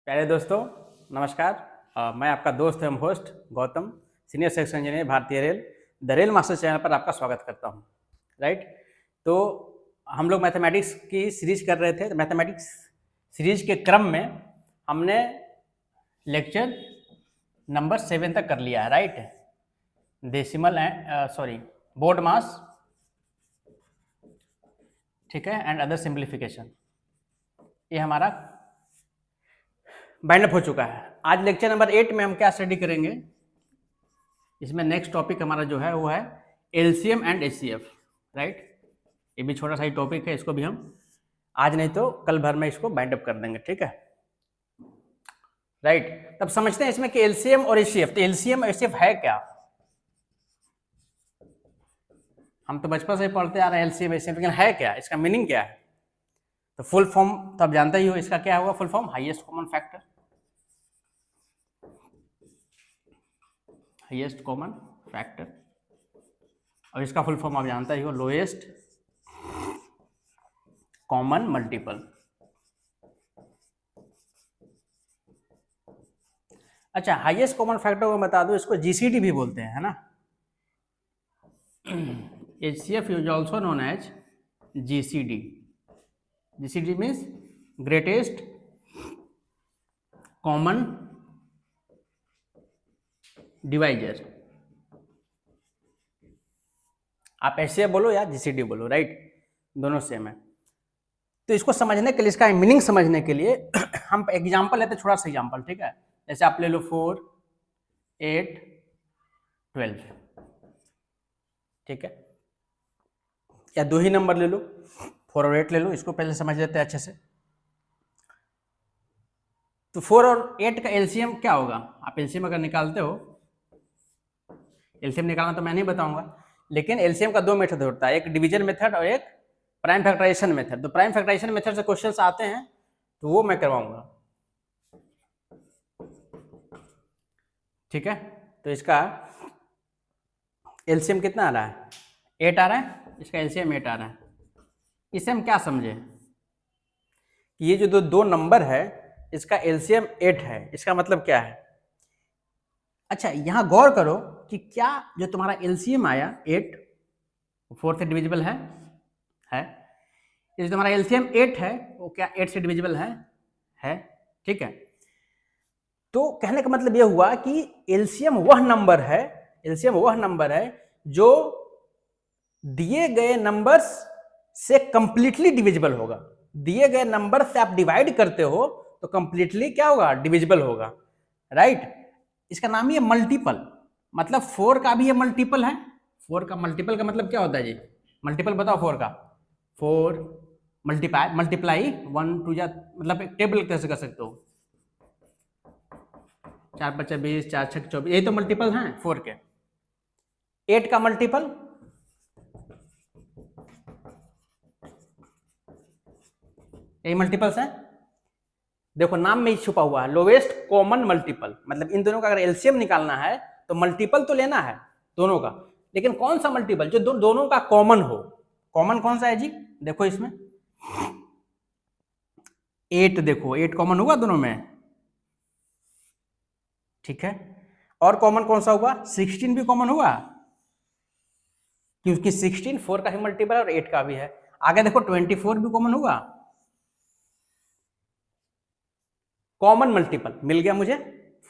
प्यारे दोस्तों, नमस्कार। मैं आपका दोस्त एवं host Gautam, senior section engineer, भारतीय रेल, द रेल मास्टर चैनल पर आपका स्वागत करता हूं। राइट। तो हम लोग मैथमेटिक्स की सीरीज कर रहे थे। तो मैथमेटिक्स सीरीज के क्रम में हमने लेक्चर नंबर 7 तक कर लिया है। राइट। डेसिमल एंड बोर्ड मास, ठीक है, एंड अदर सिंप्लीफिकेशन, ये हमारा बाइंड अप हो चुका है। आज लेक्चर नंबर 8 में हम क्या स्टडी करेंगे? इसमें नेक्स्ट टॉपिक हमारा जो है वो है एलसीएम एंड एचसीएफ। राइट। ये भी छोटा सा ही टॉपिक है, इसको भी हम आज नहीं तो कल भर में इसको बाइंड अप कर देंगे। ठीक है। राइट। तब समझते हैं इसमें कि एलसीएम और एचसीएफ। तो एलसीएम और एचसीएफ है क्या? हम तो बचपन से ही पढ़ते आ रहे हैं एलसीएम एचसीएफ, लेकिन है क्या, इसका मीनिंग क्या है? तो फुल फॉर्म तो आप जानते ही हो, इसका क्या होगा full form? Highest common factor. Highest common factor. और इसका फुल फॉर्म आप जानते ही हो, लोएस्ट कॉमन मल्टीपल। अच्छा, हाईएस्ट कॉमन फैक्टर को बता दो, इसको जीसीडी भी बोलते हैं, है ना। HCF is also known as GCD। GCD means greatest common divisor. आप HCF बोलो या GCD बोलो, राइट, दोनों सेम है। तो इसको समझने के लिए, इसका मीनिंग समझने के लिए हम एग्जाम्पल लेते, छोटा सा एग्जाम्पल। ठीक है। जैसे आप ले लो 4, 8, 12। ठीक है। या दो ही नंबर ले लो, 4 और 8 ले लो। इसको पहले समझ लेते हैं अच्छे से। तो 4 और 8 का एलसीएम क्या होगा? आप एलसीएम अगर निकालते हो, एलसीएम निकालना तो मैं नहीं बताऊंगा, लेकिन एलसीएम का दो मेथड होता है, एक डिवीजन मेथड और एक प्राइम फैक्टराइजेशन मेथड। तो प्राइम फैक्टराइजेशन मेथड से क्वेश्चंस आते हैं तो वो मैं करवाऊंगा। ठीक है। तो इसका एलसीएम कितना आ रहा है? 8 आ रहा है। इसका एलसीएम 8 आ रहा है। इसे हम क्या समझे कि ये जो दो नंबर है, इसका एलसीएम 8 है। इसका मतलब क्या है? अच्छा, यहां गौर करो कि क्या जो तुम्हारा एलसीएम आया 8, 4 से डिविजिबल है? ये जो तुम्हारा एलसीएम 8 है, वो क्या 8 से डिविजिबल है? ठीक है। तो कहने का मतलब ये हुआ कि एलसीएम वह नंबर है जो दिए गए नंबर्स से कंप्लीटली डिविजिबल होगा। दिए गए नंबर से आप डिवाइड करते हो तो कंप्लीटली क्या होगा? डिविजिबल होगा। राइट। इसका नाम ही है मल्टीपल। मतलब 4 का भी ये मल्टीपल है। 4 का मल्टीपल का मतलब क्या होता है जी? मल्टीपल बताओ 4 का। 4 मल्टीप्लाई 1 2 जा, मतलब एक टेबल कैसे कर सकते हो? 4 5 20, 4 6 24, यही तो मल्टीपल हैं 4 के। 8 का मल्टीपल, यही मल्टीपल्स हैं। देखो नाम में ही छुपा हुआ है, लोवेस्ट कॉमन मल्टीपल। मतलब इन दोनों का अगर एलसीएम निकालना है तो मल्टीपल तो लेना है दोनों का, लेकिन कौन सा मल्टीपल जो दोनों का कॉमन हो। कॉमन कौन सा है जी? देखो इसमें 8, देखो 8 कॉमन हुआ दोनों में। ठीक है। और कॉमन कौन सा हुआ? 16 भी कॉमन हुआ, क्योंकि 16 4 का ही मल्टीपल और 8 का भी है। आगे देखो 24 भी कॉमन हुआ। कॉमन मल्टीपल मिल गया मुझे,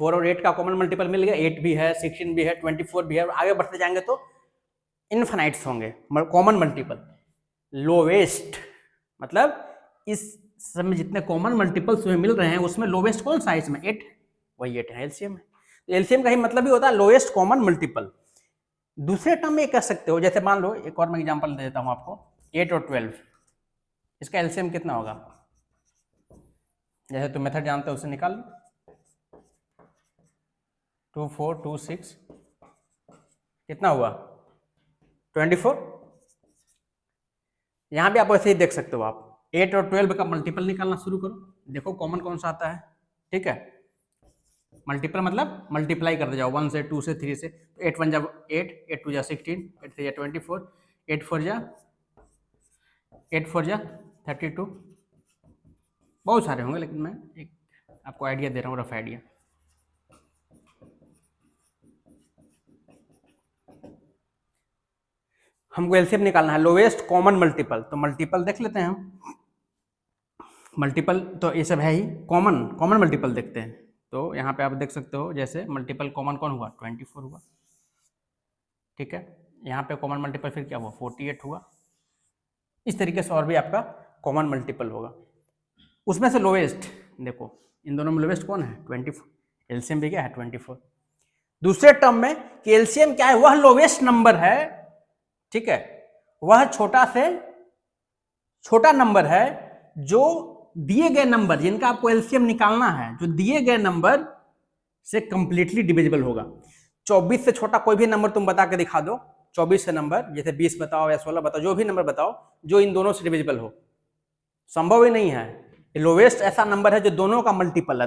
4 और 8 का कॉमन मल्टीपल मिल गया। 8 भी है, 16 भी है, 24 भी है। आगे बढ़ते जाएंगे तो इनफाइनाइट्स होंगे कॉमन मल्टीपल। लोवेस्ट मतलब इस समय जितने कॉमन मल्टीपल्स तुम्हें मिल रहे हैं उसमें लोवेस्ट कौन सा है? इसमें 8, वही 8 है, एलसीएम है। एलसीएम का ही मतलब ही होता है लोएस्ट कॉमन मल्टीपल। दूसरे टर्म में कह सकते हो, जैसे मान लो एक और मैं एग्जांपल दे देता हूं आपको, 8 और 12, इसका एलसीएम कितना होगा? जैसे तुम मेथड जानते हो उसे निकाल लो। 2 4 2 6 कितना हुआ? 24। यहां भी आप वैसे ही देख सकते हो। आप 8 और 12 का मल्टीपल निकालना शुरू करो, देखो कॉमन कौन सा आता है। ठीक है। मल्टीपल मतलब मल्टीप्लाई करते जाओ, 1 से 2 से 3 से। 8 1 जा 8, 8 2 जा 16, 8 3 जा 24, 8 4 जा 32। बहुत सारे होंगे, लेकिन मैं एक आपको आइडिया दे रहा हूँ, रफ आइडिया। हमको एलसीएम निकालना है, लोवेस्ट कॉमन मल्टीपल। तो मल्टीपल देख लेते हैं हम। मल्टीपल तो ये सब है ही, कॉमन कॉमन मल्टीपल देखते हैं। तो यहाँ पे आप देख सकते हो, जैसे मल्टीपल कॉमन कौन हुआ, 24 हुआ, ठीक है। यहाँ पे कॉमन मल्टीपल फिर क्या हुआ, 48 हुआ। इस तरीके से और भी आपका कॉमन मल्टीपल होगा। उसमें से लोवेस्ट देखो, इन दोनों में लोवेस्ट कौन है, 24। एलसीएम भी क्या है, 24। दूसरे टर्म में कि एलसीएम क्या है, वह लोवेस्ट नंबर है, ठीक है, वह छोटा से छोटा नंबर है जो दिए गए नंबर, जिनका आपको एलसीएम निकालना है, जो दिए गए नंबर से कंप्लीटली डिविजिबल होगा। 24 से छोटा कोई भी नंबर तुम बता के दिखा दो, 24 से नंबर, जैसे 20 बताओ या 16 बताओ, जो भी नंबर बताओ जो इन दोनों से डिविजिबल हो, संभव ही नहीं है। लोवेस्ट ऐसा नंबर है जो दोनों का मल्टीपल है,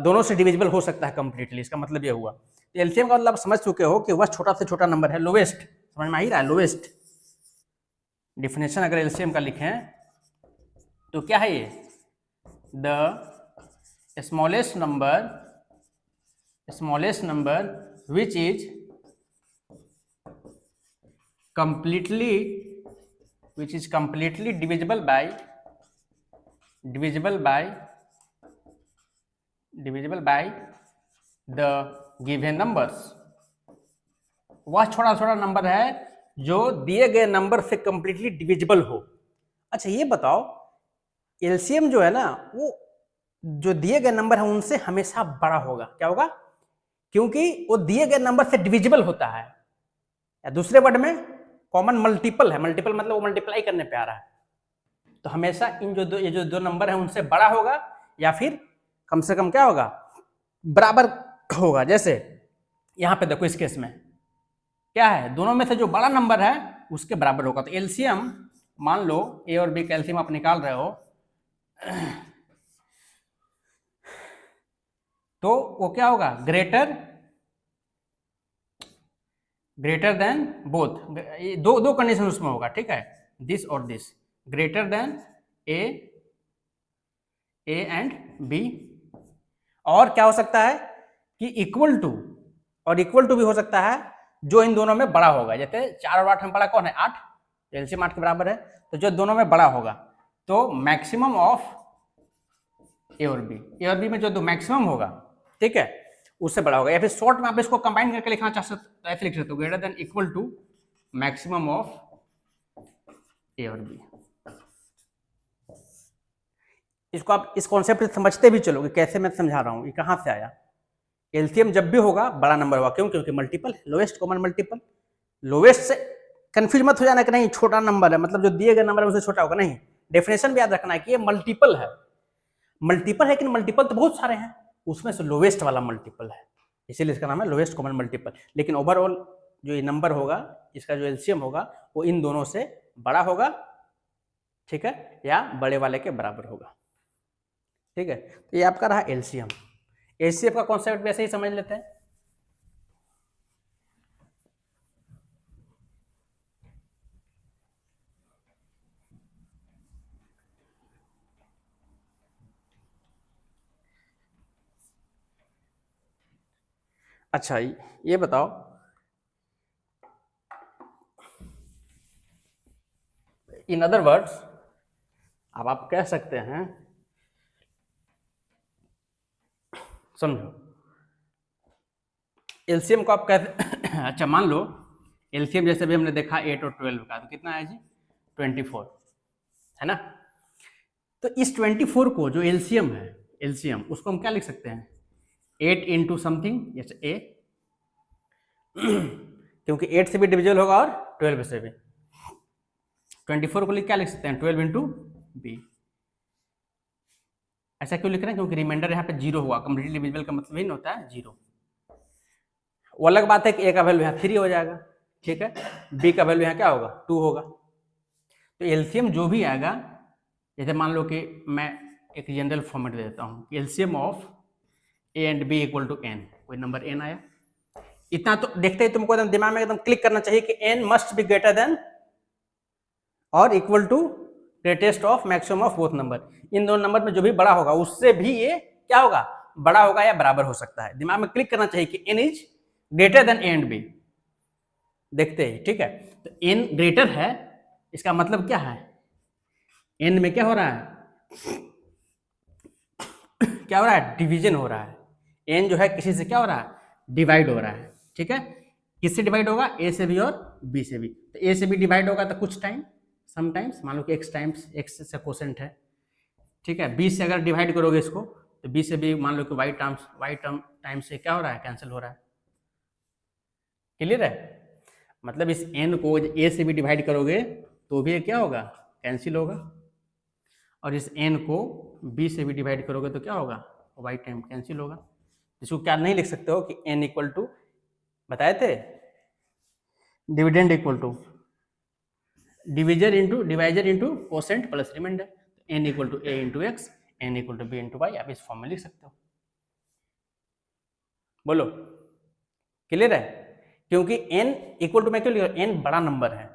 दोनों से डिविजिबल हो सकता है कंप्लीटली। इसका मतलब ये हुआ, एलसीएम का मतलब समझ चुके हो कि वह छोटा से छोटा नंबर है, लोवेस्ट, समझ में आ ही रहा है। लोवेस्ट डिफिनेशन अगर एलसीएम का लिखें तो क्या है ये, the smallest number which is completely divisible by the given numbers। वह छोटा छोटा नंबर है जो दिए गए नंबर से कंप्लीटली डिविजिबल हो। अच्छा ये बताओ, एलसीएम जो है ना, वो जो दिए गए नंबर है उनसे हमेशा बड़ा होगा। क्या होगा, क्योंकि वो दिए गए नंबर से डिविजिबल होता है, या दूसरे वर्ड में कॉमन मल्टीपल है। मल्टीपल मतलब वो मल्टीप्लाई करने पे आ रहा है, तो हमेशा इन जो दो नंबर है उनसे बड़ा होगा, या फिर कम से कम क्या होगा, बराबर होगा। जैसे यहाँ पे देखो, इस केस में क्या है, दोनों में से जो बड़ा नंबर है उसके बराबर होगा। तो एलसीएम, मान लो ए और बी का एलसीएम आप निकाल रहे हो, तो वो क्या होगा, ग्रेटर देन बोथ। दो कंडीशन उसमें होगा, ठीक है, दिस और this, greater than A and B. और क्या हो सकता है कि इक्वल टू, और इक्वल टू भी हो सकता है जो इन दोनों में बड़ा होगा। जैसे 4 और 8 में बड़ा कौन है, 8, तो एलसीएम 8 के बराबर है, तो जो दोनों में बड़ा होगा, तो मैक्सिमम ऑफ ए और बी में जो दो मैक्सिमम होगा, ठीक है, उससे बड़ा होगा। या फिर शॉर्ट में आप इसको कंबाइन करके लिखना चाह सकते, तो ऐसे लिख सकते हो, greater than equal to maximum of A और बी। इसको आप इस कॉन्सेप्ट समझते भी चलोगे, कैसे मैं समझा रहा हूं, ये कहां से आया। एलसीएम जब भी होगा बड़ा नंबर होगा, क्यों, क्योंकि multiple, lowest common multiple. Lowest से कंफ्यूज मत हो जाना कि नहीं छोटा नंबर है, मतलब जो दिए गए नंबर है उससे छोटा होगा, नहीं। डेफिनेशन भी याद रखना है कि ये मल्टीपल है, लेकिन मल्टीपल तो बहुत सारे हैं, उसमें से लोवेस्ट वाला मल्टीपल है, इसीलिए इसका नाम है लोवेस्ट कॉमन मल्टीपल। लेकिन ओवरऑल जो ये नंबर होगा, इसका जो एलसीएम होगा, वो इन दोनों से बड़ा होगा, ठीक है, या बड़े वाले के बराबर होगा, ठीक है। तो ये आपका रहा एलसीएम। एचसीएफ का कॉन्सेप्ट भी ऐसे ही समझ लेते हैं। अच्छा ये बताओ, इन अदर वर्ड्स, अब आप कह सकते हैं, समझो, एलसीएम को आप कहते अच्छा मान लो एलसीएम जैसे भी हमने देखा 8 और 12 का, तो कितना है जी, 24 है ना। तो इस 24 को जो एलसीएम है, एलसीएम उसको हम क्या लिख सकते हैं, 8 इंटू समथिंग, जैसे ए, क्योंकि 8 से भी डिविजिबल होगा और 12 से भी। 24 को क्या लिख सकते हैं, 12 इंटू बी। ऐसा क्यों लिख रहे हैं, क्योंकि रिमाइंडर यहाँ पे जीरो हुआ, कंप्लीटली डिविजिबल का मतलब ही होता है जीरो। वो अलग बात है कि ए का वैल्यू यहाँ 3 हो जाएगा, ठीक है, बी का वैल्यू यहाँ क्या होगा, 2 होगा। तो एलसीएम जो भी आएगा, जैसे मान लो कि मैं एक जनरल फॉर्मेट दे देता हूँ, LCM of A and B equal to N, कोई नंबर एन आया, इतना तो देखते ही तुमको एकदम दिमाग में एकदम क्लिक करना चाहिए कि N must be greater than और equal to greatest of maximum of both number, इन दोनों नंबर में जो भी बड़ा होगा उससे भी ये क्या होगा, बड़ा होगा या बराबर हो सकता है। दिमाग में क्लिक करना चाहिए कि n is greater than A and B. देखते हैं, ठीक है। तो n ग्रेटर है, इसका मतलब क्या है, n में क्या हो रहा है क्या हो रहा है, डिवीजन हो रहा है। n जो है किसी से क्या हो रहा है, डिवाइड हो रहा है, ठीक है। किससे डिवाइड होगा, a से भी और b से भी। तो a से भी डिवाइड होगा तो कुछ टाइम, समटाइम्स, मान लो कि x टाइम्स x से कोसेंट है, ठीक है। b से अगर डिवाइड करोगे इसको तो b से भी मान लो कि y टर्म टाइम से क्या हो रहा है, कैंसिल हो रहा है। क्लियर है, मतलब इस n को a से भी डिवाइड करोगे तो भी क्या होगा, कैंसिल होगा, और इस n को b से भी डिवाइड करोगे तो क्या होगा, y टाइम कैंसिल होगा। इसको क्या नहीं लिख सकते हो कि n इक्वल टू, बताए थे, dividend equal to divisor into quotient plus remainder, n equal to a into X, n equal to b into Y, आप इस फॉर्म में लिख सकते हो। बोलो क्लियर है, क्योंकि n इक्वल टू, मैं क्यों लिख रहा हूं, n बड़ा नंबर है,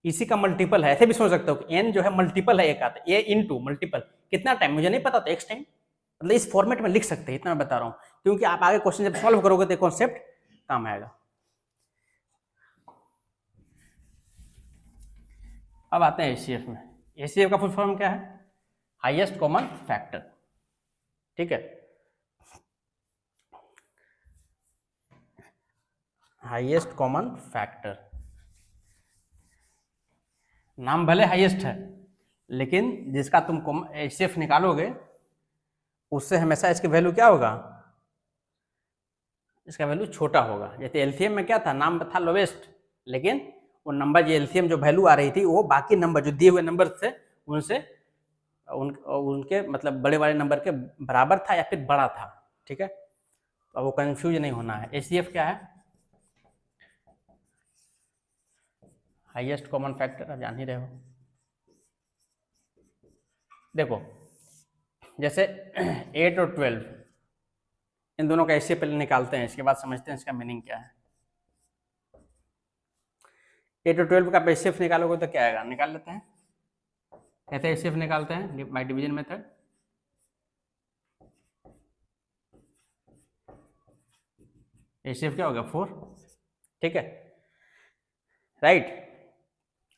इसी का मल्टीपल है। ऐसे भी सोच सकते हो कि n जो है मल्टीपल है एक आता है, a इंटू मल्टीपल कितना टाइम मुझे नहीं पता, तो x टाइम, मतलब इस फॉर्मेट में लिख सकते हैं, इतना मैं बता रहा हूँ, क्योंकि आप आगे क्वेश्चन जब सॉल्व करोगे तो कॉन्सेप्ट काम आएगा। अब आते हैं एचसीएफ में। एचसीएफ का फुल फॉर्म क्या है, हाईएस्ट कॉमन फैक्टर, ठीक है। हाईएस्ट कॉमन फैक्टर, नाम भले हाईएस्ट है लेकिन जिसका तुम एचसीएफ निकालोगे उससे हमेशा इसकी वैल्यू क्या होगा, इसका वैल्यू छोटा होगा। जैसे एलसीएम में क्या था, नाम था लोवेस्ट, लेकिन वो नंबर जो एलसीएम जो वैल्यू आ रही थी वो बाकी नंबर जो दिए हुए नंबर थे उनसे उनके मतलब बड़े वाले नंबर के बराबर था या फिर बड़ा था, ठीक है। तो वो कंफ्यूज नहीं होना है। एचसीएफ क्या है, हाईएस्ट कॉमन फैक्टर, आप जान ही रहे हो। देखो जैसे 8 और 12, इन दोनों का एचसीएफ पहले निकालते हैं, इसके बाद समझते हैं इसका मीनिंग क्या है। 8 और 12 का एचसीएफ निकालोगे तो क्या आएगा, निकाल लेते हैं। कैसे एचसीएफ निकालते हैं, बाय डिवीजन मेथड। एचसीएफ क्या होगा, 4, ठीक है, राइट।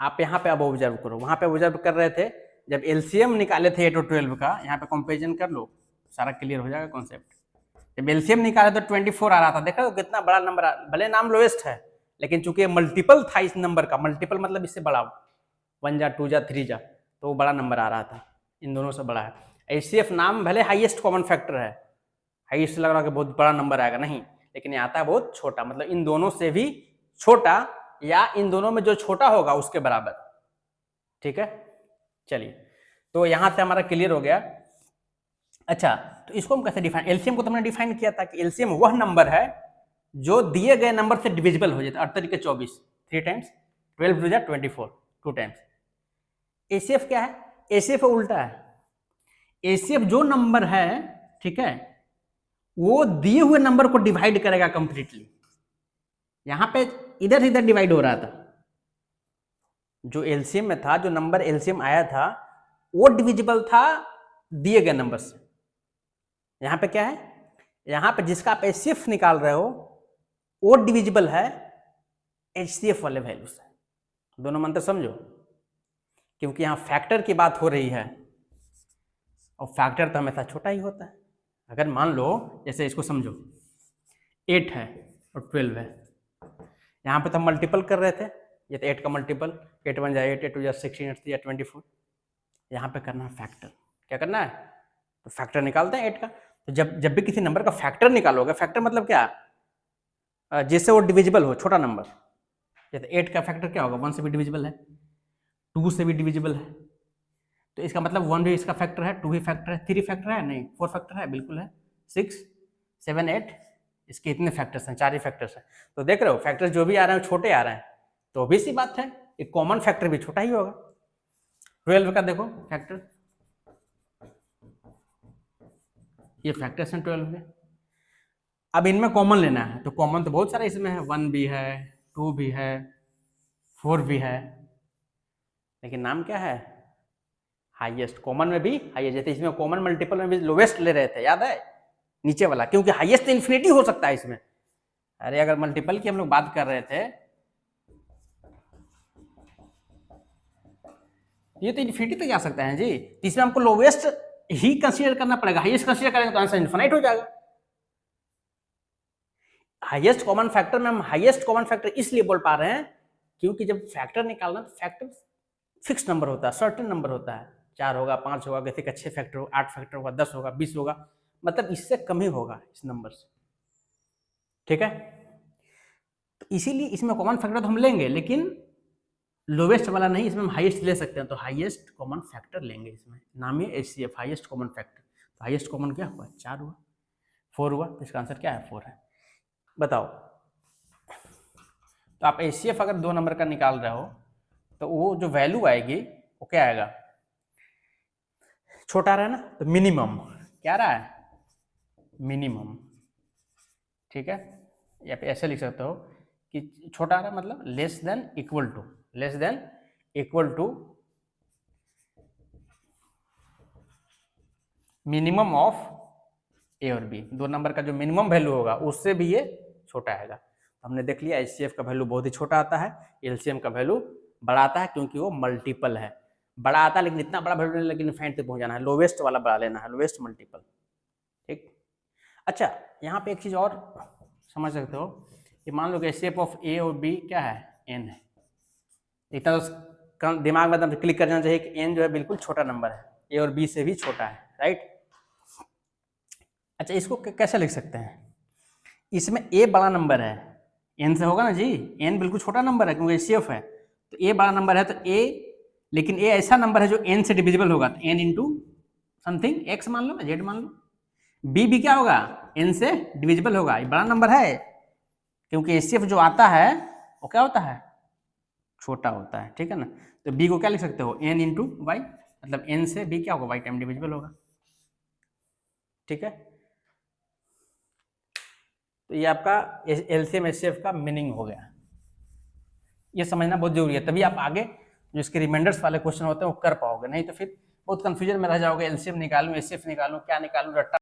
आप यहाँ पे अब ऑब्जर्व करो, वहां पे ऑब्जर्व कर रहे थे जब एलसीएम निकाले थे 8 और 12 का, यहाँ पे कंपेरिजन कर लो, सारा क्लियर हो जाएगा कॉन्सेप्ट। जब एलसीएम निकाले तो 24 आ रहा था, देखा तो कितना बड़ा नंबर, भले नाम लोएस्ट है लेकिन चूंकि मल्टीपल था इस नंबर का, मल्टीपल मतलब इससे बड़ा, 1 जा 2 जा 3 जा, तो वो बड़ा नंबर आ रहा था, इन दोनों से बड़ा है। एचसीएफ नाम भले हाईएस्ट कॉमन फैक्टर है, हाईएस्ट लग रहा है कि बहुत बड़ा नंबर आएगा, नहीं, लेकिन ये आता है बहुत छोटा, मतलब इन दोनों से भी छोटा या इन दोनों में जो छोटा होगा उसके बराबर, ठीक है। चलिए, तो यहां से हमारा क्लियर हो गया। अच्छा, तो इसको हम कैसे डिफाइन, एलसीएम को तो हमने डिफाइन किया था कि एलसीएम वह नंबर है जो दिए गए नंबर से डिविजिबल हो जाता है। 38 के 24, 3 टाइम्स, 12 टू जा 24, 2 टाइम्स। एचसीएफ क्या है, एचसीएफ उल्टा है, एचसीएफ जो नंबर है, ठीक है, वो दिए हुए नंबर को डिवाइड करेगा कंप्लीटली। यहां पे इधर इधर डिवाइड हो रहा था, जो एलसीएम में था, जो नंबर एलसीएम आया था वो डिविजिबल था दिए गए नंबर से। यहां पे क्या है, यहां पे जिसका आप एचसीएफ निकाल रहे हो वो डिविजिबल है एचसीएफ वाले वैल्यू से। दोनों मंत्र समझो, क्योंकि यहां फैक्टर की बात हो रही है और फैक्टर तो हमेशा छोटा ही होता है। अगर मान लो जैसे इसको समझो, 8 है और 12 है, यहाँ पे तो हम मल्टीपल कर रहे थे, ये तो 8 का मल्टीपल, 8 1 जा 8, 8 2 जा 16, 8 3 जा 24। यहाँ पे करना है फैक्टर, क्या करना है, तो फैक्टर निकालते हैं 8 का। तो जब भी किसी नंबर का फैक्टर निकालोगे, फैक्टर मतलब क्या, जिससे वो डिविजिबल हो, छोटा नंबर। जैसे 8 का फैक्टर क्या होगा, 1 से भी डिविजिबल है, 2 से भी डिविजिबल है, तो इसका मतलब 1 भी इसका फैक्टर है, 2 भी फैक्टर है, 3 फैक्टर है, नहीं 4 फैक्टर है, बिल्कुल है, 6 7 8, इसके इतने फैक्टर्स हैं, 4 ही फैक्टर्स हैं। तो देख रहे हो फैक्टर्स जो भी आ रहे हैं छोटे आ रहे हैं, तो भी सी बात है एक कॉमन फैक्टर भी छोटा ही होगा। 12 का देखो फैक्टर, ये फैक्टर्स हैं 12 के। अब इनमें कॉमन लेना है, तो कॉमन तो बहुत सारे इसमें है, 1 भी है, 2 भी है, 4 भी है, लेकिन नाम क्या है, हाईएस्ट, कॉमन में भी हाईएस्ट, जैसे इसमें कॉमन मल्टीपल में भी लोवेस्ट ले रहे थे, याद है नीचे वाला, क्योंकि हाईएस्ट तो इन्फिनिटी हो सकता है इसमें। अरे अगर मल्टीपल की हम लोग बात कर रहे थे, ये तो इन्फिनिटी तक जा सकता है जी, इसमें हमको लोवेस्ट ही कंसीडर करना पड़ेगा, हाईएस्ट कंसीडर करेंगे तो आंसर इन्फिनाइट हो जाएगा। हाईएस्ट कॉमन फैक्टर में हम हाईएस्ट कॉमन फैक्टर इसलिए बोल पा रहे हैं क्योंकि जब फैक्टर निकालना तो फैक्टर फिक्स नंबर होता है, सर्टेन नंबर होता है, 4 होगा, 5 होगा, जैसे 6 फैक्टर होगा, 8 फैक्टर होगा, 10 होगा, 20 होगा, मतलब इससे कम ही होगा इस नंबर से, ठीक है। तो इसीलिए इसमें कॉमन फैक्टर तो हम लेंगे, लेकिन लोवेस्ट वाला नहीं, इसमें हम हाईएस्ट ले सकते हैं, तो हाईएस्ट कॉमन फैक्टर लेंगे, इसमें नाम है HCF, हाईएस्ट कॉमन फैक्टर। तो हाईएस्ट कॉमन क्या हुआ, 4 हुआ, 4 हुआ, तो इसका आंसर क्या है, 4 है। बताओ, तो आप HCF अगर 2 नंबर का निकाल रहे हो तो वो जो वैल्यू आएगी वो क्या आएगा, छोटा रहा है ना, तो मिनिमम क्या रहा है, मिनिमम, ठीक है। या फिर ऐसे लिख सकते हो कि छोटा रहा मतलब less than equal to, less than equal to minimum of A और बी, 2 नंबर का जो मिनिमम वैल्यू होगा उससे भी ये छोटा आएगा। तो हमने देख लिया HCF का वैल्यू बहुत ही छोटा आता है, LCM का वैल्यू बड़ा आता है क्योंकि वो मल्टीपल है, बड़ा आता है लेकिन इतना बड़ा वैल्यू नहीं, लेकिन इनफाइनाइट तक पहुंचाना है, लोवेस्ट वाला बड़ा लेना है, लोवेस्ट मल्टीपल, ठीक। अच्छा, यहाँ पे एक चीज और समझ सकते हो कि मान लो कि HCF ऑफ A और B क्या है, n है, इतना तो दिमाग में एकदम क्लिक कर जाना चाहिए कि n जो है बिल्कुल छोटा नंबर है, A और B से भी छोटा है, राइट। अच्छा, इसको कैसे लिख सकते हैं, इसमें A बड़ा नंबर है, n से होगा ना जी, n बिल्कुल छोटा नंबर है क्योंकि HCF है, तो A बड़ा नंबर है तो A, लेकिन A ऐसा नंबर है जो n से डिविजिबल होगा, तो n इंटू समथिंग x मान लो, z मान लो। B भी क्या होगा, n से डिविजिबल होगा, ये बड़ा नंबर है क्योंकि HCF जो आता है वो क्या होता है, छोटा होता है, ठीक है ना। तो B को क्या लिख सकते हो, n इंटू वाई, मतलब n से B क्या होगा, y टाइम डिविजिबल होगा, ठीक है। तो ये आपका LCM HCF का मीनिंग हो गया, ये समझना बहुत जरूरी है, तभी आप आगे जो इसके रिमाइंडर्स वाले क्वेश्चन होते हैं वो कर पाओगे, नहीं तो फिर बहुत कंफ्यूजन में रह जाओगे, LCM निकालूं, HCF निकालूं, क्या निकालूं, रट्टा